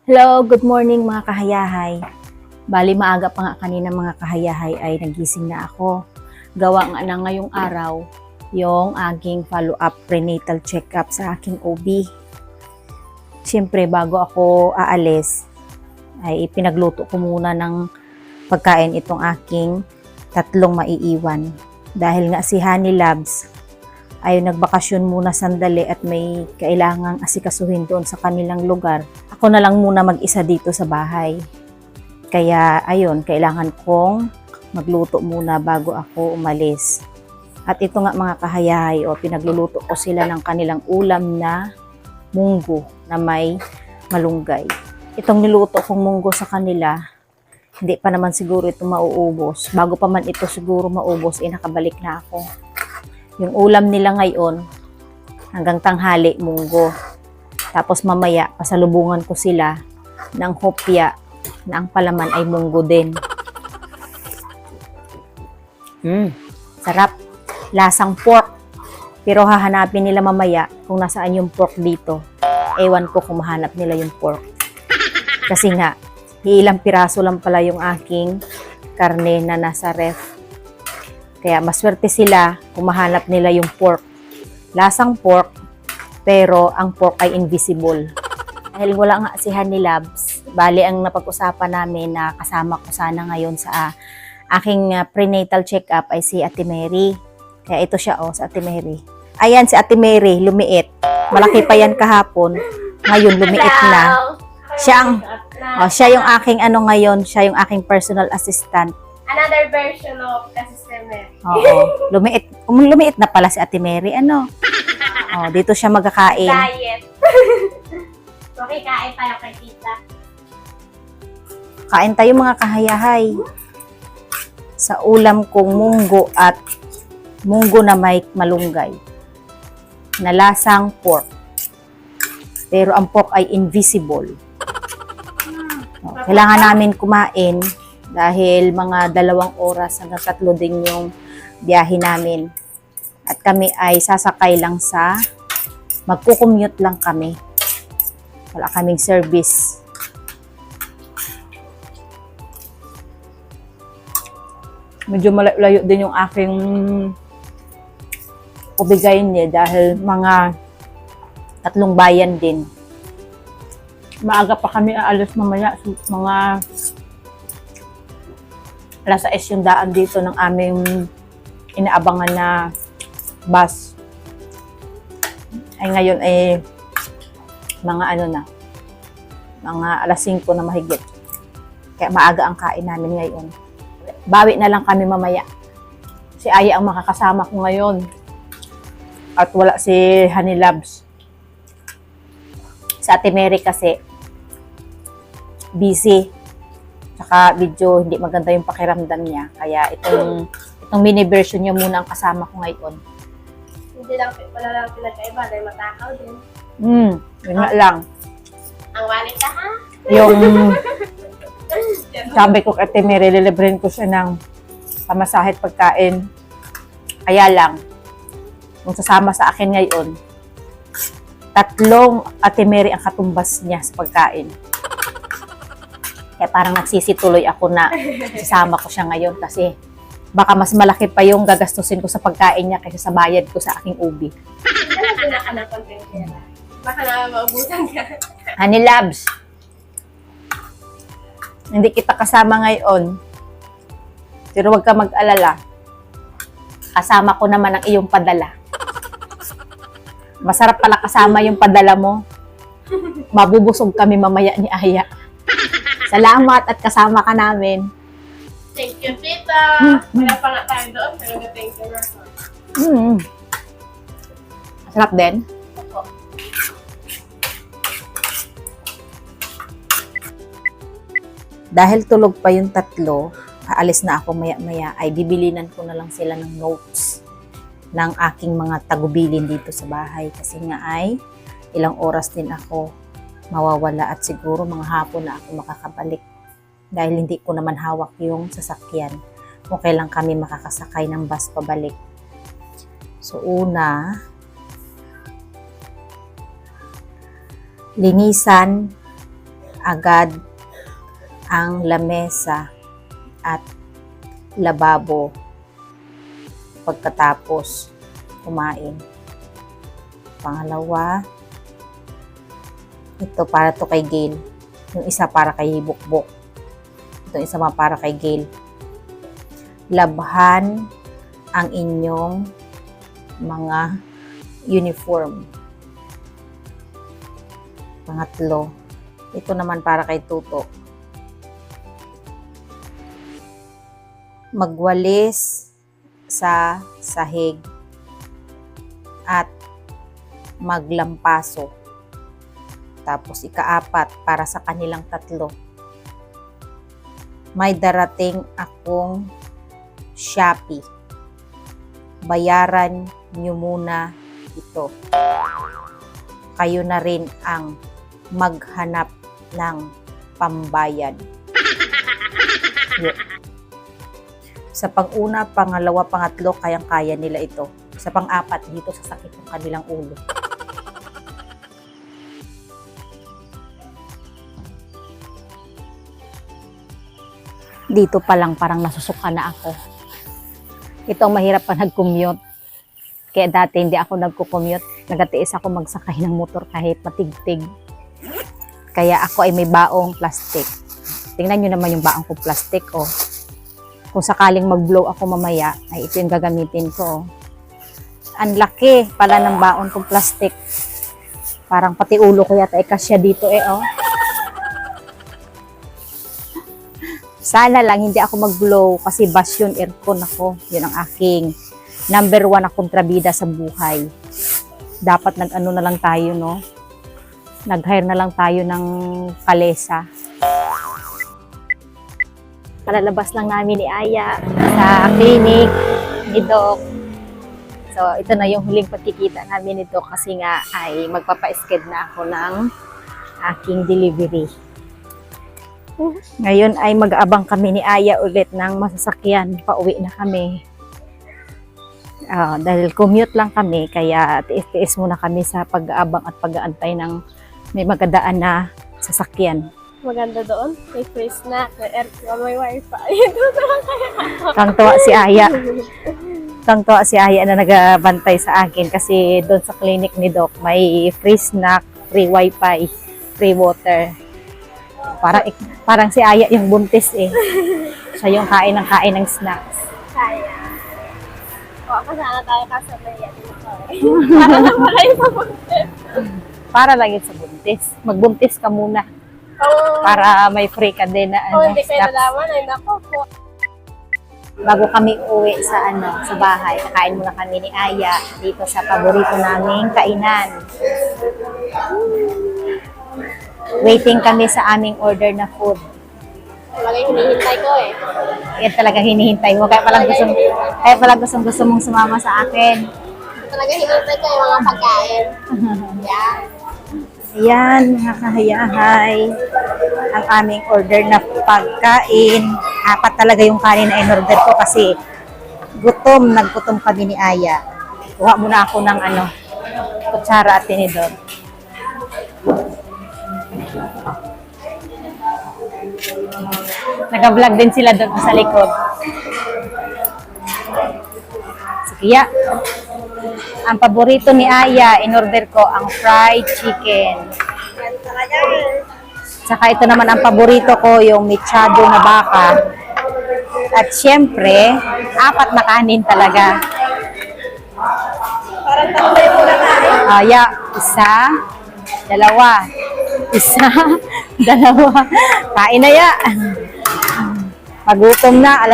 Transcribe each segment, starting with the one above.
Hello, good morning mga kahayahay. Bali maaga pa nga kanina mga kahayahay ay nagising na ako. Gawa nga na ngayong araw yung aking follow-up prenatal check-up sa aking OB. Siyempre bago ako aalis ay pinagluto ko muna ng pagkain itong aking tatlong maiiwan. Dahil nga si Honey Labs ay nagbakasyon muna sandali at may kailangang asikasuhin doon sa kanilang lugar. Ako na lang muna mag-isa dito sa bahay. Kaya ayun, kailangan kong magluto muna bago ako umalis. At ito nga mga kahayahay, pinagluluto ko sila ng kanilang ulam na munggo na may malunggay. Itong niluto kong munggo sa kanila, hindi pa naman siguro ito mauubos. Bago pa man ito siguro maubos, nakabalik na ako. Yung ulam nila ngayon, hanggang tanghali, munggo. Tapos mamaya, pasalubungan ko sila ng hopya na ang palaman ay munggo din. Sarap. Lasang pork. Pero hahanapin nila mamaya kung nasaan yung pork dito. Ewan ko kung mahanap nila yung pork. Kasi nga, ilang piraso lang pala yung aking karne na nasa ref. Kaya maswerte sila kung mahanap nila yung pork. Lasang pork, pero ang pork ay invisible. Dahil wala nga si Honey Labs, bali ang napag-usapan namin na kasama ko sana ngayon sa aking prenatal check-up ay si Ate Mary. Kaya ito siya si Ate Mary. Ayan si Ate Mary, lumiit. Malaki pa yan kahapon. Ngayon lumiit na. Siya yung aking ngayon, siya yung aking personal assistant. Another version of Kasiseme. Oo. Lumiit na pala si Ate Mary. Dito siya magkakain. Diet. Okay, kain tayo kay tita. Kain tayo mga kahayahay. Sa ulam kong munggo at munggo na may malunggay. Na lasang pork. Pero ang pork ay invisible. Kailangan namin kumain dahil mga 2 oras hanggang 3 din yung biyahe namin. At kami ay sasakay lang magkukommute lang kami. Wala kaming service. Medyo malayo din yung aking ubigayin niya dahil mga 3 bayan din. Maaga pa kami aalis mamaya, mga alas 6 yung daan dito ng aming inaabangan na bus. Ay ngayon mga mga alas 5 na mahigit. Kaya maaga ang kain namin ngayon. Bawi na lang kami mamaya. Si Aya ang makakasama ko ngayon. At wala si Honey Labs. Sa Ate Mary kasi busy. Saka video, hindi maganda yung pakiramdam niya. Kaya itong mini version niya muna ang kasama ko ngayon. Hindi lang, wala lang pinagkaiba dahil matakaw din. Yun nga lang. Ang wallet ka ha? Yung sabi ko kay Ate Mary, lilibrin ko siya ng pamasahe at pagkain. Kaya lang, kung sasama sa akin ngayon, 3 Ate Mary ang katumbas niya sa pagkain. Kaya parang nagsisituloy ako na sasama ko siya ngayon kasi baka mas malaki pa yung gagastusin ko sa pagkain niya kaysa sa bayad ko sa aking ubi. Hindi na pinaka-content ka. Baka na maubusan ka. Honey Labs, hindi kita kasama ngayon. Pero huwag ka mag-alala. Kasama ko naman ang iyong padala. Masarap pala kasama yung padala mo. Mabubusog kami mamaya ni Aya. Salamat at kasama ka namin. Thank you, tita. Wala pa nga tayo doon, pero thank you na. Masarap din. Opo. Dahil tulog pa yung 3, aalis na ako maya-maya, ay bibilinan ko na lang sila ng notes ng aking mga tagubilin dito sa bahay. Kasi nga ay ilang oras din ako mawawala at siguro mga hapon na ako makakabalik. Dahil hindi ko naman hawak yung sasakyan kung kailan kami makakasakay ng bus pabalik. So una, linisan agad ang lamesa at lababo pagkatapos kumain. Pangalawa, ito para to kay Gail. Yung isa para kay Bukbok. Ito isa para kay Gail. Labhan ang inyong mga uniform. Pangatlo, ito naman para kay Tuto. Magwalis sa sahig at maglampaso. Tapos ikaapat para sa kanilang tatlo. May darating akong Shopee. Bayaran nyo muna ito. Kayo na rin ang maghanap ng pambayad. Sa pang-una, pangalawa, pangatlo, kayang-kaya nila ito. Sa pang-apat, dito sa sakit ng kanilang ulo. Dito pa lang parang nasusuka na ako. Ito ang mahirap pa nag-commute. Kaya dati hindi ako nagko-commute. Nagatiis ako magsakay ng motor kahit matigtig. Kaya ako ay may baong plastic. Tingnan nyo naman yung baong kong plastic. Oh. Kung sakaling mag-blow ako mamaya, ay ito yung gagamitin ko. Oh. Ang laki pala ng baon kong plastic. Parang pati ulo ko yata ay kasya dito eh. Oh. Sana lang hindi ako mag-blow kasi basyon aircon ako. Yun ang aking number 1 na kontrabida sa buhay. Dapat nag-ano na lang tayo, no? Nag-hire na lang tayo ng kalesa. Palalabas lang namin ni Aya sa clinic ni Doc. So, ito na yung huling pagkikita namin nito kasi nga ay magpapa-sked na ako ng aking delivery. Ngayon ay mag-aabang kami ni Aya ulit ng masasakyan. Pauwi na kami. Dahil commute lang kami, kaya tiis-tiis muna kami sa pag-aabang at pag-aantay ng may magadaan na sasakyan. Maganda doon. May free snack, may aircon, may wifi. Tangtuwa si Aya. Tangtuwa si Aya na nagabantay sa akin kasi doon sa clinic ni Doc may free snack, free wifi, free water. Parang si Aya yung buntis eh. Siya yung kain ng snacks. Kaya. O, kasana tayo kasabay yan. Para lang pala yung pabuntis. Para lang yun sa buntis. Magbuntis ka muna. Oh. Para may free ka din na Hindi kayo snacks. nalaman. Ay, nako po. Bago kami uwi sa bahay, kakain muna kami ni Aya dito sa paborito naming kainan. Waiting kami sa aming order na food. Talaga yung hinihintay ko eh. Yan talaga hinihintay mo. Kaya pala gusto mong sumama sa akin. Talaga hinihintay ko yung mga pagkain. Yan. Ayan, mga kahayahay. Ang aming order na pagkain. 4 talaga yung kanin na in-order ko kasi naggutom kami ni Aya. Kuha muna ako ng kutsara at tinidor. Nag-vlog din sila doon sa likod. Sige, ya. Ang paborito ni Aya, in-order ko ang fried chicken. Saka ito naman ang paborito ko, yung mechado na baka. At syempre, 4 na kanin talaga. Parang tatay mo na tayo. Yeah. 1, 2, 1, 2. Kain na ya. Magutom na,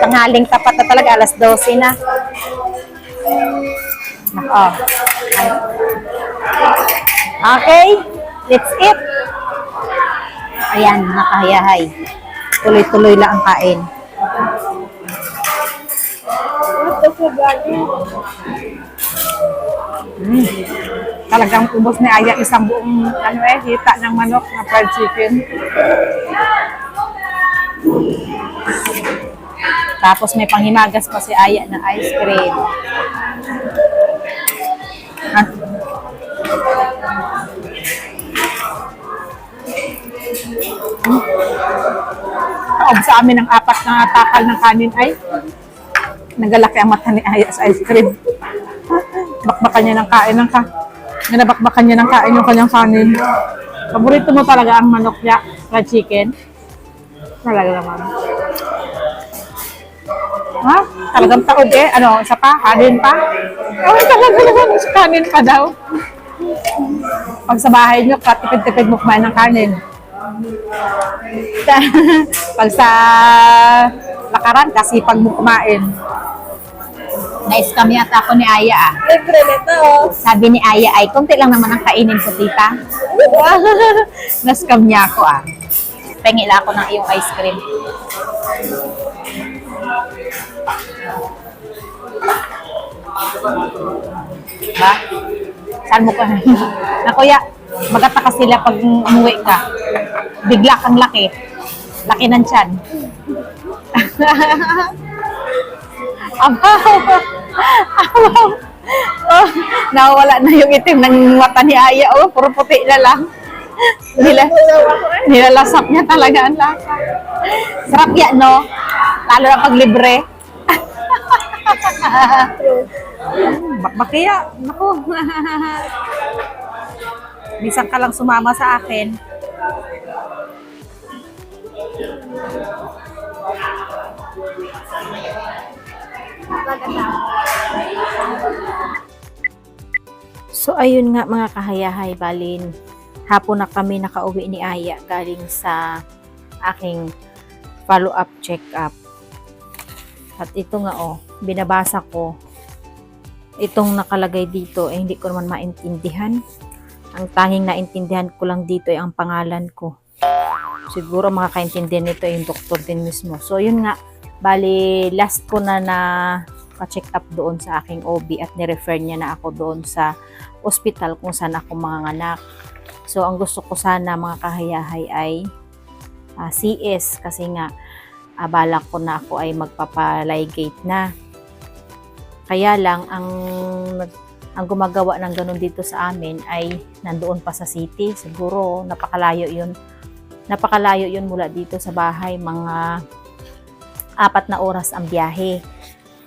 tanghaling tapat na talaga, 12 na. Nako. Okay, let's eat. Ayan, mga kahayahay. Tuloy-tuloy lang ang kain. Ito po gagi. Talagang ubos ni Aya isang buong hita ng manok na fried chicken. Tapos may panghimagas pa si Aya ng ice cream. Kaob sa amin ng 4 na takal ng kanin ay nagalaki ang mata ni Aya sa ice cream. Bakbakan niya ng kain ng Nabakbakan niya ng kain yung kanyang kanin. Paborito mo talaga ang manok niya, fried chicken? Talaga naman. Ha? Talagang taog eh. Ano, isa pa? Kanin pa? Oh, talaga naman. Kanin pa daw. Pag sa bahay niyo, katipid-tipid mo kumain ng kanin. Pag sa lakaran, kasi pag mo kumain. Na-scam yata ako ni Aya ah. Libre nito. Sabi ni Aya ay, konti lang naman ang kainin ko, tita. Na-scam niya ako ah. Pengila ako ng iyong ice cream. Ba? Saan mo ka? Na kuya, magata ka sila pag umuwi ka. Bigla kang laki. Laki ng tiyan. Abaw! Abaw! Oh, nawawala na yung itim ng mata ni Aya. Oh, puro puti na lang. Nilalasap niya talaga ang lasa. Sarap yan, no? Lalo na pag libre. Bakbakya. Naku. Minsan ka lang sumama sa akin. So ayun nga mga kahayahay, balin hapon na kami nakauwi ni Aya galing sa aking follow-up check-up. At ito nga binabasa ko. Itong nakalagay dito ay hindi ko naman maintindihan. Ang tanging naintindihan ko lang dito ay ang pangalan ko. Siguro makakaintindihan nito yung doktor din mismo. So yun nga, bali last ko na pa-check up doon sa aking OB at nirefer niya na ako doon sa ospital kung saan ako manganganak. So ang gusto ko sana mga kahayahay ay CS kasi nga balak ko na ako ay magpapaligate na. Kaya lang ang gumagawa ng ganun dito sa amin ay nandoon pa sa city. Siguro napakalayo yun. Napakalayo yun mula dito sa bahay. Mga 4 na oras ang biyahe.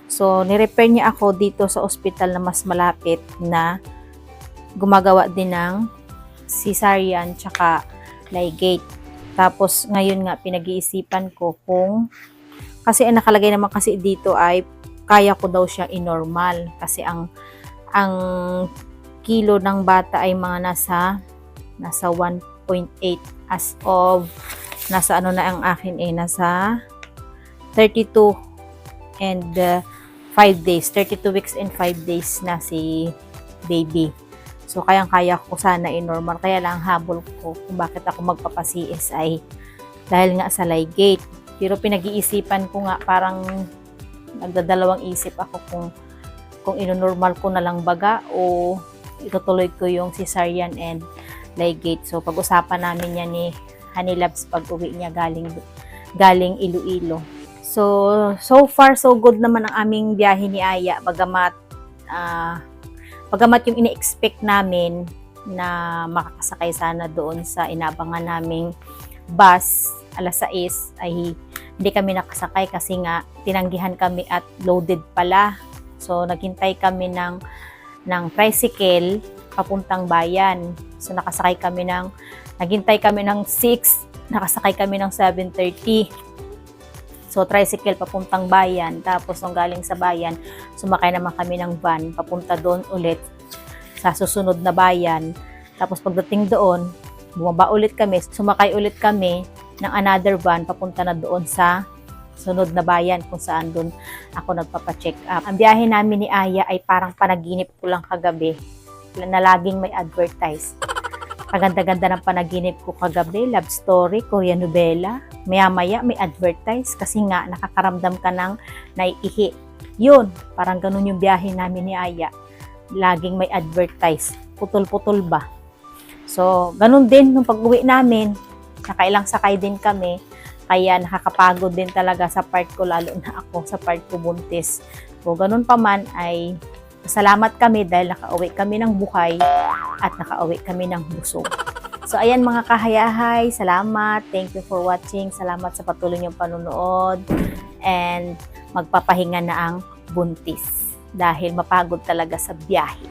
So nirefer niya ako dito sa ospital na mas malapit na gumagawa din ng cesarean tsaka ligate. Tapos ngayon nga pinag-iisipan ko kung kasi ang nakalagay naman kasi dito ay kaya ko daw siya i-normal kasi ang kilo ng bata ay mga nasa 1.8 as of nasa ano na ang akin nasa 32 and 5 days, 32 weeks and 5 days na si baby. So kayang-kaya ko sana i-normal, kaya lang habol ko kung bakit ako magpapa-CS ay dahil nga sa ligate. Pero pinag-iisipan ko nga, parang nagdadalawang isip ako kung ino-normal ko na lang baga o itutuloy ko yung cesarean and ligate. So pag-usapan namin yan ni Honey Labs pag uwi niya galing Iloilo. So far so good naman ang aming biyahe ni Aya, bagamat yung ini-expect namin na makakasakay sana doon sa inabangan naming bus alas 6 ay hindi kami nakasakay kasi nga tinanggihan kami at loaded pala. So naghintay kami ng tricycle papuntang bayan. So naghintay kami ng 6, nakasakay kami ng 7:30. So tricycle papuntang bayan, tapos nung galing sa bayan, sumakay naman kami ng van papunta doon ulit sa susunod na bayan. Tapos pagdating doon, bumaba ulit kami, sumakay ulit kami ng another van papunta na doon sa sunod na bayan kung saan doon ako nagpapa-check up. Ang biyahe namin ni Aya ay parang panaginip ko lang kagabi na laging may advertise. Kaganda-ganda ng panaginip ko kagabi, love story, Korean novela. Maya-maya may advertise kasi nga nakakaramdam ka ng naiihi. Yun, parang ganun yung biyahe namin ni Aya. Laging may advertise. Putol-putol ba? So, ganun din nung pag-uwi namin. Nakailang sakay din kami. Kaya nakakapagod din talaga sa part ko, lalo na ako sa part ko buntis. So, ganun pa man ay salamat kami dahil nakauwi kami ng buhay at nakauwi kami ng busog. So, ayan mga kahayahay, salamat. Thank you for watching. Salamat sa patuloy niyong panunood. And magpapahinga na ang buntis dahil mapagod talaga sa biyahe.